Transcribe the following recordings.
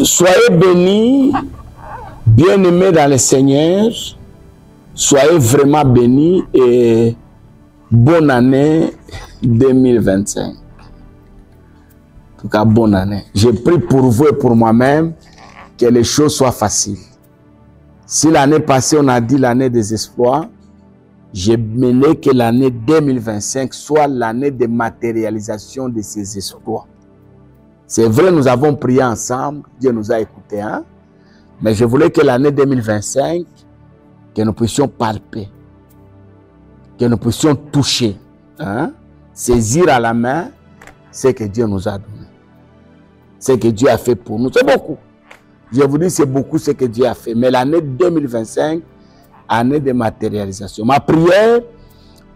Soyez bénis, bien-aimés dans le Seigneur. Soyez vraiment bénis et bonne année 2025. En tout cas, bonne année. J'ai pris pour vous et pour moi-même que les choses soient faciles. Si l'année passée, on a dit l'année des exploits, j'ai mené que l'année 2025 soit l'année de matérialisation de ces exploits. C'est vrai, nous avons prié ensemble, Dieu nous a écoutés, hein? Mais je voulais que l'année 2025, que nous puissions palper, que nous puissions toucher, hein? Saisir à la main ce que Dieu nous a donné, ce que Dieu a fait pour nous. C'est beaucoup. Je vous dis, c'est beaucoup ce que Dieu a fait. Mais l'année 2025, année de matérialisation. Ma prière,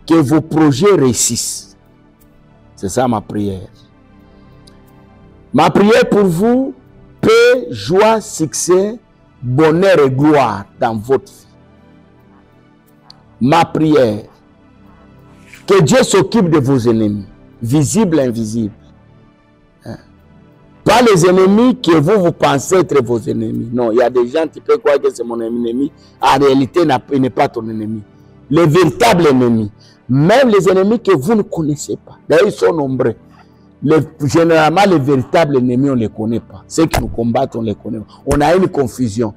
que vos projets réussissent. C'est ça ma prière. Ma prière pour vous, paix, joie, succès, bonheur et gloire dans votre vie. Ma prière, que Dieu s'occupe de vos ennemis, visibles et invisibles. Pas les ennemis que vous pensez être vos ennemis. Non, il y a des gens qui peuvent croire que c'est mon ennemi. En réalité, il n'est pas ton ennemi. Les véritables ennemis. Même les ennemis que vous ne connaissez pas. D'ailleurs, ils sont nombreux. Généralement, les véritables ennemis, on ne les connaît pas. Ceux qui nous combattent, on les connaît. On a une confusion.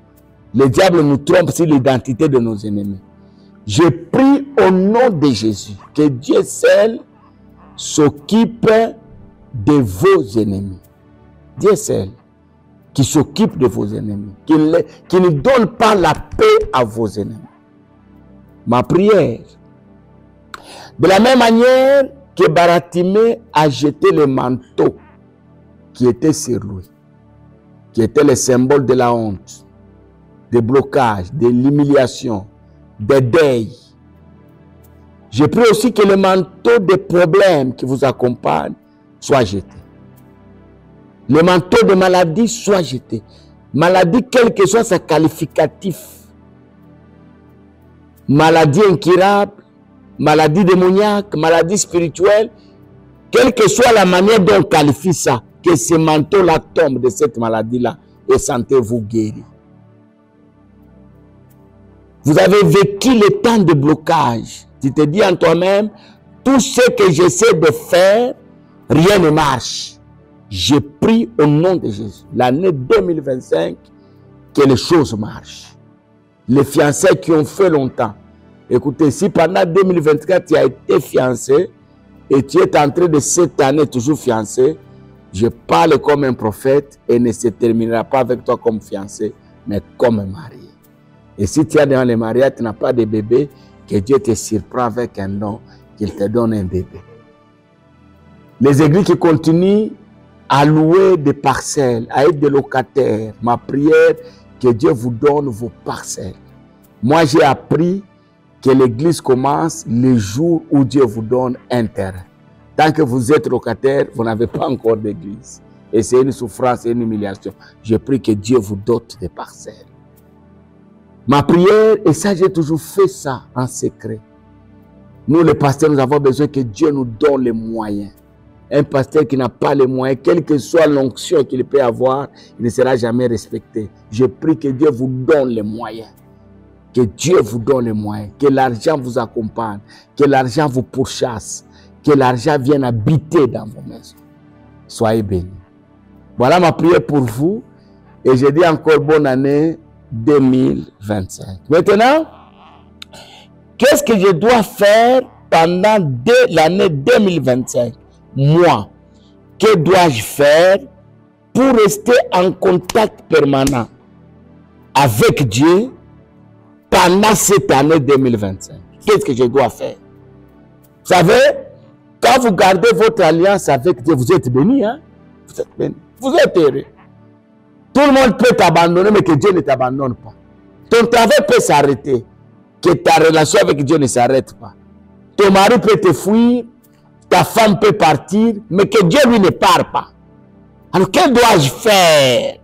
Le diable nous trompe sur l'identité de nos ennemis. Je prie au nom de Jésus que Dieu seul s'occupe de vos ennemis. Dieu seul qui s'occupe de vos ennemis, qui ne donne pas la paix à vos ennemis. Ma prière. De la même manière que Baratimée a jeté le manteau qui était sur lui, qui était le symbole de la honte, des blocages, de l'humiliation, des deuils. Je prie aussi que le manteau des problèmes qui vous accompagnent soit jeté. Le manteau de maladie soit jeté. Maladie, quel que soit sa qualificatif. Maladie incurable, maladie démoniaque, maladie spirituelle, quelle que soit la manière dont on qualifie ça, que ce manteau-là tombe de cette maladie-là et sentez-vous guéri. Vous avez vécu le temps de blocage. Tu te dis en toi-même, tout ce que j'essaie de faire, rien ne marche. Je prie au nom de Jésus, l'année 2025, que les choses marchent. Les fiancés qui ont fait longtemps. Écoutez, si pendant 2024, tu as été fiancé et tu es en train de cette année toujours fiancé, je parle comme un prophète et ne se terminera pas avec toi comme fiancé, mais comme un marié. Et si tu es dans les mariages, tu n'as pas de bébé, que Dieu te surprend avec un don, qu'il te donne un bébé. Les églises qui continuent à louer des parcelles, à être des locataires. Ma prière, que Dieu vous donne vos parcelles. Moi, j'ai appris que l'église commence le jour où Dieu vous donne un terrain. Tant que vous êtes locataire, vous n'avez pas encore d'église. Et c'est une souffrance et une humiliation. Je prie que Dieu vous dote des parcelles. Ma prière, et ça, j'ai toujours fait ça en secret. Nous, les pasteurs, nous avons besoin que Dieu nous donne les moyens. Un pasteur qui n'a pas les moyens, quelle que soit l'onction qu'il peut avoir, il ne sera jamais respecté. Je prie que Dieu vous donne les moyens. Que Dieu vous donne les moyens. Que l'argent vous accompagne. Que l'argent vous pourchasse. Que l'argent vienne habiter dans vos maisons. Soyez bénis. Voilà ma prière pour vous. Et je dis encore bonne année 2025. Maintenant, qu'est-ce que je dois faire pendant l'année 2025? Moi, que dois-je faire pour rester en contact permanent avec Dieu pendant cette année 2025? Qu'est-ce que je dois faire? Vous savez, quand vous gardez votre alliance avec Dieu, vous êtes béni, hein? Vous êtes béni. Vous êtes heureux. Tout le monde peut t'abandonner, mais que Dieu ne t'abandonne pas. Ton travail peut s'arrêter, que ta relation avec Dieu ne s'arrête pas. Ton mari peut te fuir, ta femme peut partir, mais que Dieu lui ne part pas. Alors, que dois-je faire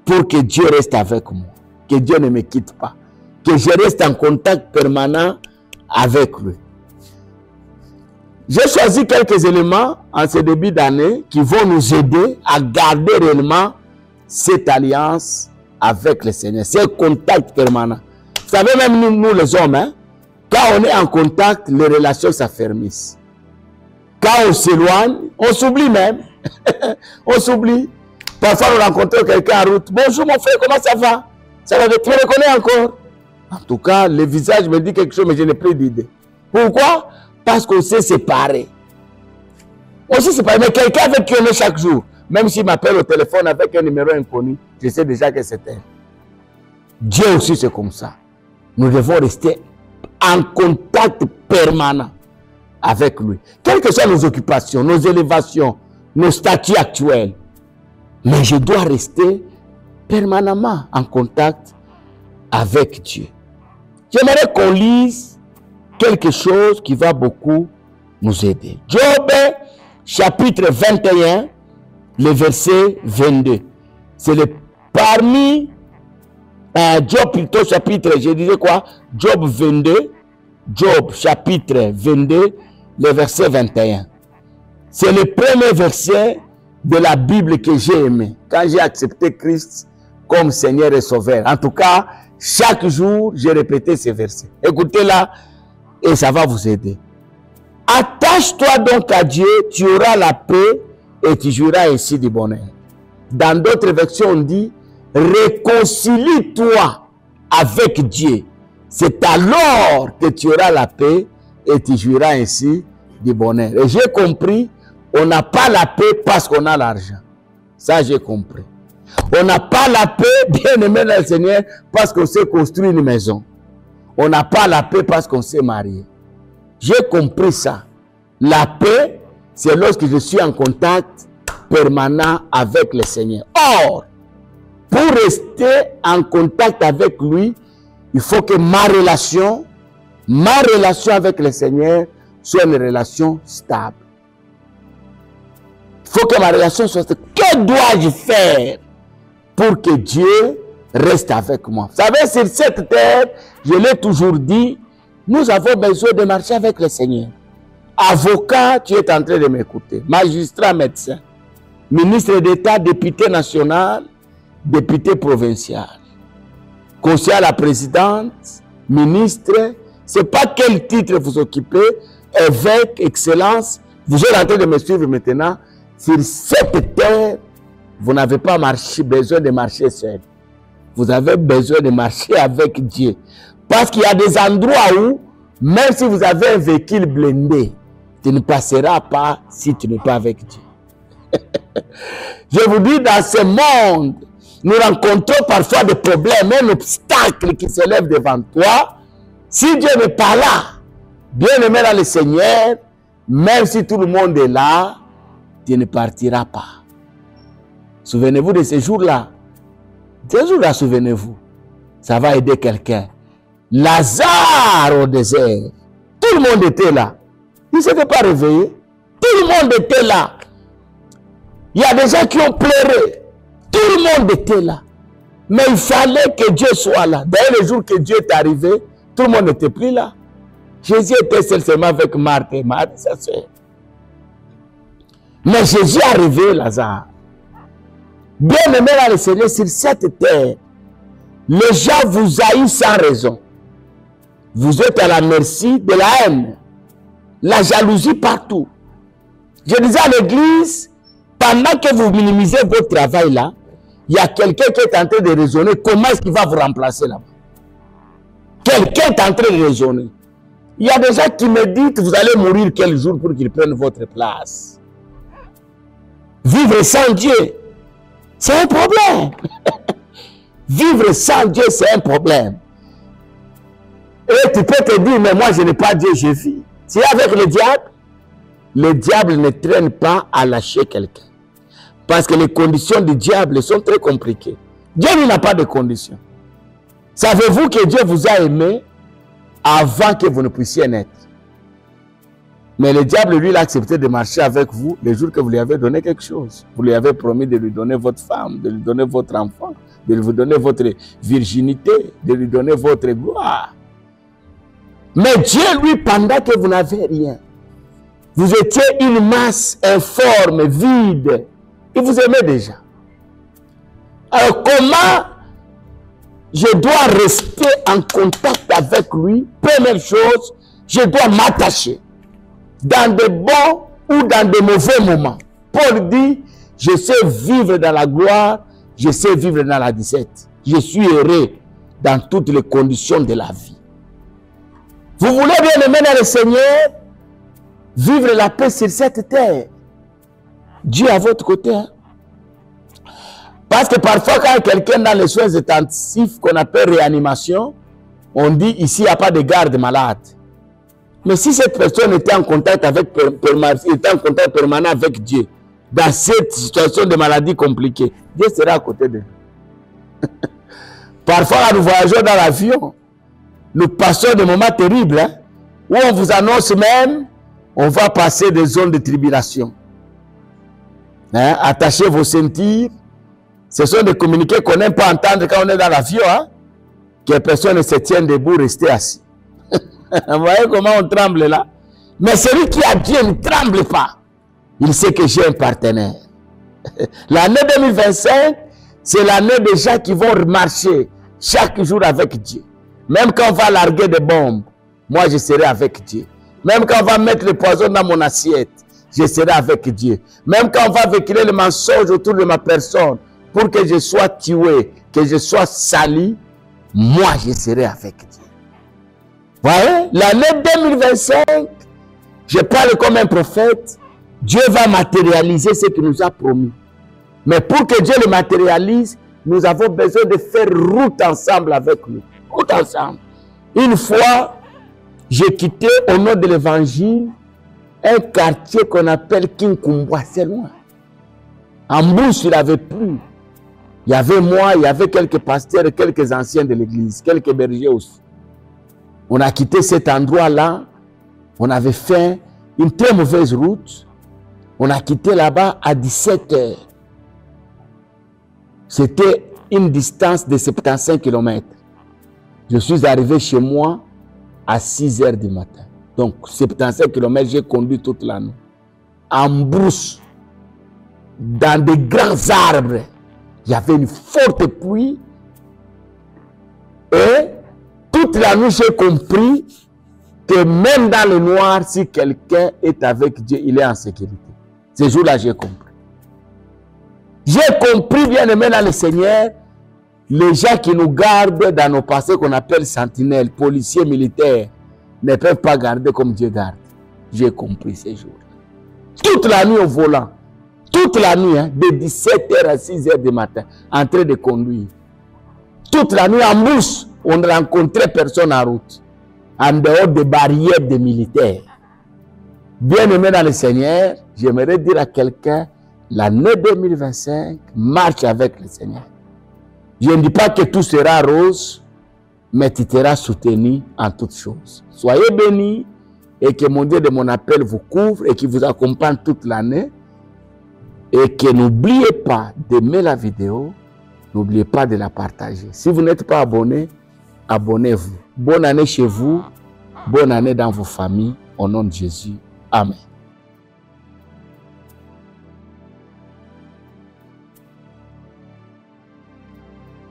pour que Dieu reste avec moi? Que Dieu ne me quitte pas. Que je reste en contact permanent avec lui. J'ai choisi quelques éléments en ce début d'année qui vont nous aider à garder réellement cette alliance avec le Seigneur. C'est un contact permanent. Vous savez, même nous les hommes, hein, quand on est en contact, les relations s'affermissent. Quand on s'éloigne, on s'oublie même. On s'oublie. Parfois, on rencontre quelqu'un en route. Bonjour mon frère, comment ça va? Ça va, tu me reconnais encore? En tout cas, le visage me dit quelque chose, mais je n'ai plus d'idée. Pourquoi? Parce qu'on s'est séparés. On s'est séparés, mais quelqu'un avec qui on est chaque jour, même s'il m'appelle au téléphone avec un numéro inconnu, je sais déjà que c'est elle. Dieu aussi, c'est comme ça. Nous devons rester en contact permanent avec lui. Quelles que soient nos occupations, nos élévations, nos statuts actuels. Mais je dois rester permanemment en contact avec Dieu. J'aimerais qu'on lise quelque chose qui va beaucoup nous aider. Job, chapitre 21, le verset 22. C'est parmi Job plutôt chapitre, je disais quoi? Job 22, Job chapitre 22, le verset 21. C'est le premier verset de la Bible que j'ai aimé quand j'ai accepté Christ comme Seigneur et Sauveur. En tout cas, chaque jour, j'ai répété ces versets. Écoutez-la et ça va vous aider. Attache-toi donc à Dieu, tu auras la paix et tu jouiras ainsi du bonheur. Dans d'autres versions, on dit réconcilie-toi avec Dieu. C'est alors que tu auras la paix et tu jouiras ainsi du bonheur. Et j'ai compris, on n'a pas la paix parce qu'on a l'argent. Ça, j'ai compris. On n'a pas la paix, bien aimé le Seigneur, parce qu'on s'est construit une maison. On n'a pas la paix parce qu'on s'est marié. J'ai compris ça. La paix, c'est lorsque je suis en contact permanent avec le Seigneur. Or, pour rester en contact avec lui, il faut que ma relation avec le Seigneur soit une relation stable. Il faut que ma relation soit stable. Que dois-je faire pour que Dieu reste avec moi? Vous savez, sur cette terre, je l'ai toujours dit, nous avons besoin de marcher avec le Seigneur. Avocat, tu es en train de m'écouter. Magistrat, médecin, ministre d'État, député national, député provincial, conseiller à la présidente, ministre, ce n'est pas quel titre vous occupez, évêque, excellence, vous êtes en train de me suivre maintenant. Sur cette terre, vous n'avez pas besoin de marcher seul. Vous avez besoin de marcher avec Dieu. Parce qu'il y a des endroits où, même si vous avez un véhicule blindé, tu ne passeras pas si tu n'es pas avec Dieu. Je vous dis, dans ce monde, nous rencontrons parfois des problèmes, un obstacle qui se lève devant toi. Si Dieu n'est pas là, bien aimé dans le Seigneur, même si tout le monde est là, tu ne partiras pas. Souvenez-vous de ces jours-là. Ces jours-là, souvenez-vous. Ça va aider quelqu'un. Lazare au désert. Tout le monde était là. Il ne s'était pas réveillé. Tout le monde était là. Il y a des gens qui ont pleuré. Tout le monde était là. Mais il fallait que Dieu soit là. D'ailleurs, le jour que Dieu est arrivé, tout le monde n'était plus là. Jésus était seul seulement avec Marthe et Marie, sa soeur. Mais Jésus a réveillé Lazare. Bien aimé dans le Seigneur, sur cette terre, les gens vous haïssent sans raison. Vous êtes à la merci de la haine, la jalousie partout. Je disais à l'église, pendant que vous minimisez votre travail là, il y a quelqu'un qui est en train de raisonner comment est-ce qu'il va vous remplacer là-bas. Quelqu'un est en train de raisonner. Il y a des gens qui me disent que vous allez mourir quel jour pour qu'ils prennent votre place. Vivre sans Dieu, c'est un problème. Vivre sans Dieu, c'est un problème. Et tu peux te dire, mais moi je n'ai pas Dieu, je vis. Tu es avec le diable ne traîne pas à lâcher quelqu'un. Parce que les conditions du diable sont très compliquées. Dieu n'a pas de conditions. Savez-vous que Dieu vous a aimé avant que vous ne puissiez naître? Mais le diable, lui, il a accepté de marcher avec vous le jour que vous lui avez donné quelque chose. Vous lui avez promis de lui donner votre femme, de lui donner votre enfant, de lui donner votre virginité, de lui donner votre gloire. Mais Dieu, lui, pendant que vous n'avez rien, vous étiez une masse informe, vide. Il vous aimait déjà. Alors comment je dois rester en contact avec lui? Première chose, je dois m'attacher dans de bons ou dans de mauvais moments. Paul dit, je sais vivre dans la gloire, je sais vivre dans la disette. Je suis heureux dans toutes les conditions de la vie. Vous voulez bien aimer dans le Seigneur, vivre la paix sur cette terre. Dieu à votre côté. Hein? Parce que parfois, quand quelqu'un dans les soins intensifs qu'on appelle réanimation, on dit ici, il n'y a pas de garde malade. Mais si cette personne était en contact permanent avec Dieu, dans cette situation de maladie compliquée, Dieu sera à côté de nous. Parfois, nous voyageons dans l'avion, nous passons des moments terribles, hein, où on vous annonce même, on va passer des zones de tribulation. Hein, attachez vos ceintures. Ce sont des communiqués qu'on n'aime pas entendre quand on est dans l'avion. Hein, que personne ne se tienne debout, rester assis. Vous voyez comment on tremble là? Mais celui qui a Dieu ne tremble pas. Il sait que j'ai un partenaire. L'année 2025, c'est l'année des gens qui vont marcher chaque jour avec Dieu. Même quand on va larguer des bombes, moi je serai avec Dieu. Même quand on va mettre le poison dans mon assiette, je serai avec Dieu. Même quand on va véhiculer le mensonge autour de ma personne pour que je sois tué, que je sois sali, moi je serai avec Dieu. Vous voyez, l'année 2025, je parle comme un prophète, Dieu va matérialiser ce qu'il nous a promis. Mais pour que Dieu le matérialise, nous avons besoin de faire route ensemble avec lui. Route ensemble. Une fois, j'ai quitté au nom de l'évangile un quartier qu'on appelle Kinkumbwa, c'est loin. En Bouche, il n'avait plus. Il y avait moi, il y avait quelques pasteurs et quelques anciens de l'église, quelques bergers aussi. On a quitté cet endroit-là. On avait fait une très mauvaise route. On a quitté là-bas à 17 h. C'était une distance de 75 km. Je suis arrivé chez moi à 6 h du matin. Donc, 75 km, j'ai conduit toute la nuit. En brousse, dans de grands arbres, il y avait une forte pluie. Et toute la nuit, j'ai compris que même dans le noir, si quelqu'un est avec Dieu, il est en sécurité. Ce jour-là, j'ai compris. J'ai compris, bien aimé dans le Seigneur, les gens qui nous gardent dans nos passés qu'on appelle sentinelles, policiers, militaires, ne peuvent pas garder comme Dieu garde. J'ai compris ces jours. Toute la nuit au volant, toute la nuit, hein, de 17 h à 6 h du matin, en train de conduire. Toute la nuit en bouche, on ne rencontrait personne en route, en dehors des barrières des militaires. Bien aimé dans le Seigneur, j'aimerais dire à quelqu'un, l'année 2025, marche avec le Seigneur. Je ne dis pas que tout sera rose, mais tu seras soutenu en toutes choses. Soyez bénis et que mon Dieu de mon appel vous couvre et qu'il vous accompagne toute l'année. Et que n'oubliez pas d'aimer la vidéo, n'oubliez pas de la partager. Si vous n'êtes pas abonné, abonnez-vous. Bonne année chez vous, bonne année dans vos familles, au nom de Jésus. Amen.